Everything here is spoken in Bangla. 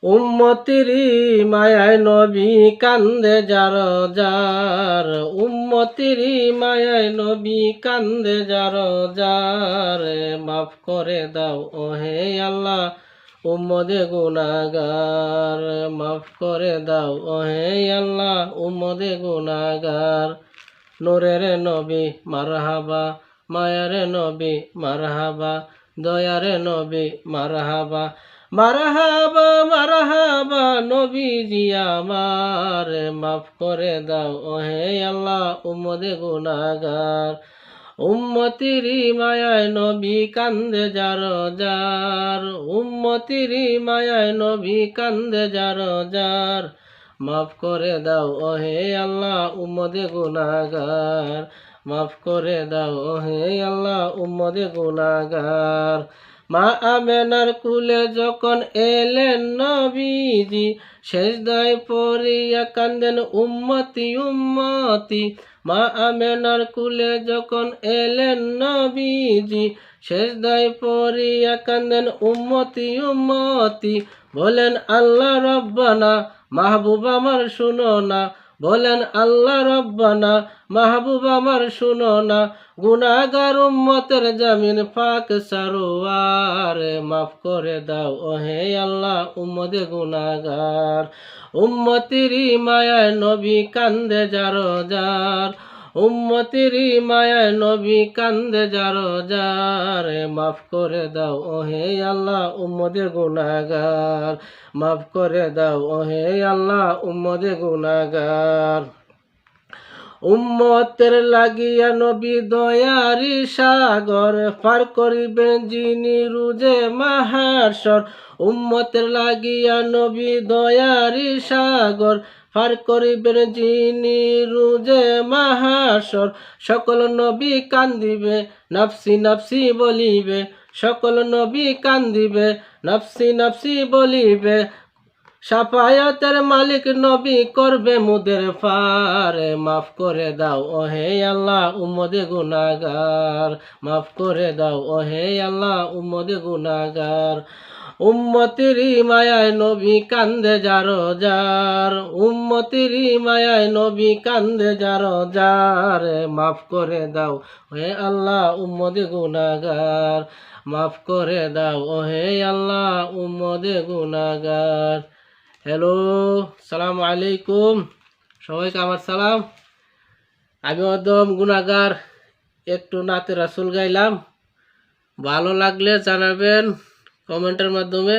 উম্মতিরি মায়ায় নবী কান্দে যার যার, উম্মতিরি মায়ায় নবী কান্দে যার যার, মাফ করে দাও ওহে আল্লাহ উম্মদে গুনাহগার, মাফ করে দাও ওহে আল্লাহ উম্মদে গুনাহগার। নূরের নবী মারহাবা, মায়ার নবী মারহাবা, দয়ার নবী মারহাবা, মারহাবা মারহাবা নবীজি আমার, মাফ করে দাও ওহে আল্লাহ উম্মদে গুনাহগার। উম্মতিরি মায়ায় নবী কান্দে যার যার, উম্মতিরি মায়ায় নবী কান্দে যার যার, মাফ করে দাও ওহে আল্লাহ উম্মদে গুনাহগার, মাফ করে দাও ওহে আল্লাহ উম্মদে গুনাহগার। মা আমেনার কুলে যখন এলেন নবীজি, সেজদায় পড়িয়া কান্দেন উম্মতি উম্মতি। মা আমেনার কুলে যখন এলেন নবীজি, সেজদায় পড়িয়া কান্দেন উম্মতি উম্মতি। বলেন আল্লাহ রব্বানা মাহবুব আমার শুনো না, বলেন আল্লাহ রব্বানা মাহবুব আমার শুনো না, গুনাহগার উম্মতের জামিন পাক সারোয়ার, মাফ করে দাও ওহে আল্লাহ উম্মদে গুনাহগার। উম্মতিরি মায়ায় নবী কান্দে যার যার, উম্মতিরি মায়ায় নবী কান্দে যার যার, মাফ করে দাও ওহে আল্লাহ উম্মদে গুনাহগার, মাফ করে দাও ওহে আল্লাহ উম্মদে গুনাহগার। উম্মতের লাগিয়া নবী দয়ারি সাগর, পার করিবেন যিনি রুজে মাহাশর। উম্মতের লাগিয়া নবী দয়ারি সাগর, পার করিবেন যিনি রুজে মাহাশর। সকল নবী কান্দিবে নাফসি নাফসি বলিবে, সকল নবী কান্দিবে নাফসি নাফসি বলিবে। সাফায়াতের মালিক নবী করবে মুদের পার, মাফ করে দাও ওহে আল্লাহ উম্মদে গুনাহগার, মাফ করে দাও ওহে আল্লাহ উম্মদে গুনাহগার। উম্মতিরি মায়ায় নবী কান্দে যার যার, উম্মতিরি মায়ায় নবী কান্দে যার যার, মাফ করে দাও ওহে আল্লাহ উম্মদে গুনাহগার, মাফ করে দাও ওহে আল্লাহ উম্মদে গুনাহগার। হ্যালো, সালাম আলাইকুম, সবাইকে আমার সালাম। আমি অদম গুনাহগার একটু নাতে রাসূল গাইলাম, ভালো লাগলে জানাবেন কমেন্টের মাধ্যমে।